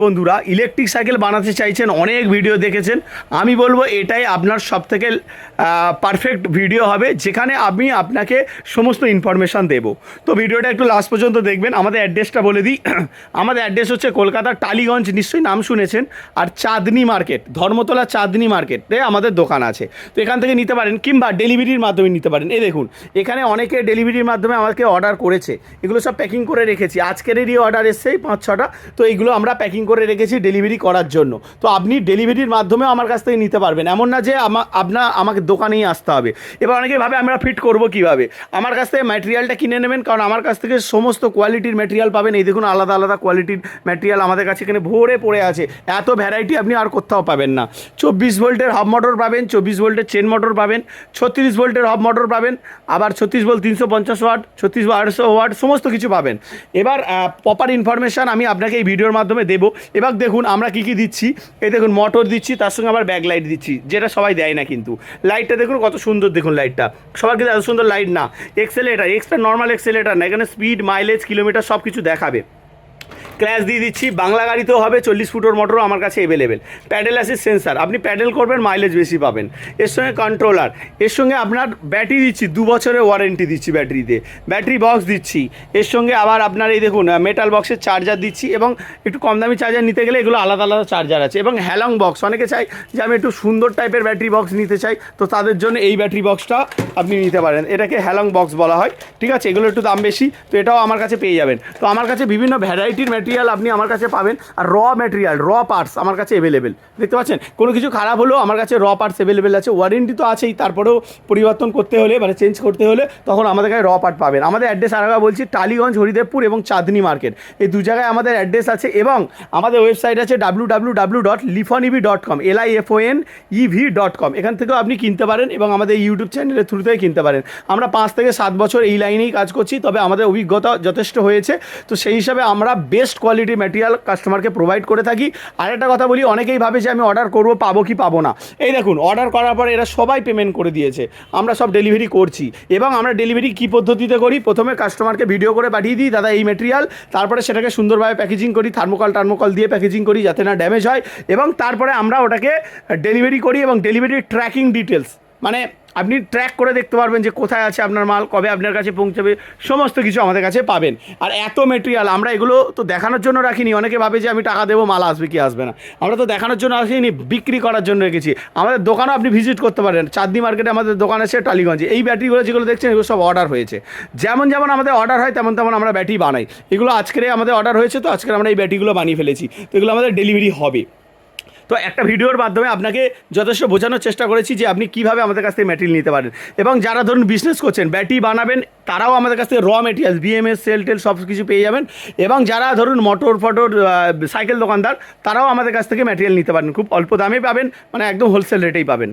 বন্ধুরা electric cycle বানাতে চাইছেন, অনেক ভিডিও দেখেছেন। আমি বলবো এটাই আপনার সবথেকে পারফেক্ট ভিডিও হবে, যেখানে আমি আপনাকে সমস্ত ইনফরমেশান দেব। তো ভিডিওটা একটু লাস্ট পর্যন্ত দেখবেন। আমাদের অ্যাড্রেসটা বলে দিই। আমাদের অ্যাড্রেস হচ্ছে কলকাতার টালিগঞ্জ, নিশ্চয়ই নাম শুনেছেন। আর চাঁদনি মার্কেট, ধর্মতলা চাঁদনি মার্কেটে আমাদের দোকান আছে। তো এখান থেকে নিতে পারেন, কিংবা ডেলিভারির মাধ্যমে নিতে পারেন। এই দেখুন, এখানে অনেকে ডেলিভারির মাধ্যমে আমাকে অর্ডার করেছে। এগুলো সব প্যাকিং করে রেখেছি, আজকেরই অর্ডার এসছেই 5-6টা। তো এইগুলো আমরা প্যাকিং করে রেখেছি ডেলিভারি করার জন্য। তো আপনি ডেলিভারির মাধ্যমেও আমার কাছ থেকে নিতে পারবেন, এমন না যে আমাকে দোকানেই আসতে হবে। এবার অনেকে ভাবে আমরা ফিট করব কিভাবে। আমার কাছ থেকে ম্যাটেরিয়ালটা কিনে নেবেন, কারণ আমার কাছ থেকে সমস্ত কোয়ালিটির ম্যাটেরিয়াল পাবেন। এই দেখুন, আলাদা আলাদা কোয়ালিটির ম্যাটেরিয়াল আমাদের কাছে এখানে ভরে পড়ে আছে। এত ভ্যারাইটি আপনি আর কোথাও পাবেন না। 24 ভোল্টের হাব মোটর পাবেন, 24 ভোল্টের চেন মোটর পাবেন, 36 ভোল্টের হাব মোটর পাবেন, আবার 36 ভোল্ট 350 ওয়াট, 36 250 ওয়াট, সমস্ত কিছু পাবেন। এবার প্রপার ইনফরমেশান আমি আপনাকে এই ভিডিওর মাধ্যমে দেবো। এবার দেখুন আমরা কী কী দিচ্ছি। এই দেখুন, মোটর দিচ্ছি, তার সঙ্গে আবার ব্যাক লাইট দিচ্ছি, যেটা সবাই দেয় না। কিন্তু লাইটটা দেখুন কত সুন্দর, দেখুন লাইটটা সবার কিন্তু এত সুন্দর লাইট না। এক্সেলেটার নর্মাল এক্সেলেটার না, এখানে স্পিড, মাইলেজ, কিলোমিটার সব কিছু দেখাবে। ক্র্যাশ দিয়ে দিচ্ছি, বাংলা গাড়িতেও হবে। 40 ফুটের মোটরও আমার কাছে অ্যাভেলেবেল। প্যাডেল অ্যাসিস্ট সেন্সার, আপনি প্যাডেল করবেন, মাইলেজ বেশি পাবেন। এর সঙ্গে কন্ট্রোলার, এর সঙ্গে আপনার ব্যাটারি দিচ্ছি, 2 বছরের ওয়ারেন্টি দিচ্ছি ব্যাটারিতে। ব্যাটারি বক্স দিচ্ছি, এর সঙ্গে আবার আপনার এই দেখুন মেটাল বক্সের চার্জার দিচ্ছি। এবং একটু কম দামি চার্জার নিতে গেলে এগুলো আলাদা আলাদা চার্জার আছে। এবং হ্যালং বক্স, অনেকে চাই যে আমি একটু সুন্দর টাইপের ব্যাটারি বক্স নিতে চাই, তো তাদের জন্য এই ব্যাটারি বক্সটা আপনি নিতে পারেন। এটাকে হ্যালং বক্স বলা হয়, ঠিক আছে। এগুলো একটু দাম বেশি, তো এটাও আমার কাছে পেয়ে যাবেন। তো আমার কাছে বিভিন্ন ভ্যারাইটির ম্যাটেরিয়াল আপনি আমার কাছে পাবেন। আর ম্যাটেরিয়াল, পার্টস আমার কাছে অ্যাভেলেবেল, দেখতে পাচ্ছেন। কোনো কিছু খারাপ হলেও আমার কাছে পার্টস অ্যাভেলেবেল আছে। ওয়ারেন্টি তো আছেই, তারপরেও পরিবর্তন করতে হলে, মানে চেঞ্জ করতে হলে, তখন আমাদের কাছে পার্ট পাবেন। আমাদের অ্যাড্রেস আরেকবার বলছি, টালিগঞ্জ, হরিদেবপুর এবং চাঁদনি মার্কেট, এই দু জায়গায় আমাদের অ্যাড্রেস আছে। এবং আমাদের ওয়েবসাইট আছে www.lifonev.com, lifonev.com। এখান থেকেও আপনি কিনতে পারেন, এবং আমাদের ইউটিউব চ্যানেলের থ্রু থেকে কিনতে পারেন। আমরা 5 থেকে 7 বছর এই লাইনেই কাজ করছি, তবে আমাদের অভিজ্ঞতা যথেষ্ট হয়েছে। তো সেই হিসাবে আমরা বেস্ট কোয়ালিটি ম্যাটেরিয়াল কাস্টমারকে প্রোভাইড করে থাকি। আর একটা কথা বলি, অনেকেই ভাবে যে আমি অর্ডার করবো, পাবো কি পাবো না। এই দেখুন, অর্ডার করার পরে এরা সবাই পেমেন্ট করে দিয়েছে, আমরা সব ডেলিভারি করছি। এবং আমরা ডেলিভারি কী পদ্ধতিতে করি, প্রথমে কাস্টমারকে ভিডিও করে পাঠিয়ে দিই, দাদা এই ম্যাটেরিয়াল। তারপরে সেটাকে সুন্দরভাবে প্যাকেজিং করি, থার্মোকল দিয়ে প্যাকেজিং করি, যাতে না ড্যামেজ হয়। এবং তারপরে আমরা ওটাকে ডেলিভারি করি, এবং ডেলিভারির ট্র্যাকিং ডিটেলস, মানে আপনি ট্র্যাক করে দেখতে পারবেন যে কোথায় আছে আপনার মাল, কবে আপনার কাছে পৌঁছাবে, সমস্ত কিছু আমাদের কাছে পাবেন। আর এত মেটেরিয়াল আমরা এগুলো তো দেখানোর জন্য রাখিনি। অনেকে ভাবে যে আমি টাকা দেবো, মাল আসবে কি আসবে না। আমরা তো দেখানোর জন্য আসিনি, বিক্রি করার জন্য রেখেছি। আমাদের দোকানও আপনি ভিজিট করতে পারেন, চাঁদনি মার্কেটে আমাদের দোকান আছে টালিগঞ্জে। এই ব্যাটারিগুলো যেগুলো দেখছেন, এগুলো সব অর্ডার হয়েছে। যেমন আমাদের অর্ডার হয়, তেমন আমরা ব্যাটারি বানাই। এগুলো আজকে আমাদের অর্ডার হয়েছে, তো আজকে আমরা এই ব্যাটারিগুলো বানিয়ে ফেলেছি। তো এগুলো আমাদের ডেলিভারি হবে। তো একটা ভিডিওর মাধ্যমে আপনাকে যথেষ্ট বোঝানোর চেষ্টা করেছি যে আপনি কীভাবে আমাদের কাছ থেকে ম্যাটেরিয়াল নিতে পারেন। এবং যারা ধরুন বিজনেস করছেন, ব্যাটারি বানাবেন, তারাও আমাদের কাছ থেকে ম্যাটেরিয়াল, বিএমএস, সেল সব কিছু পেয়ে যাবেন। এবং যারা ধরুন মোটর সাইকেল দোকানদার, তারাও আমাদের কাছ থেকে ম্যাটেরিয়াল নিতে পারেন। খুব অল্প দামে পাবেন, মানে একদম হোলসেল রেটেই পাবেন।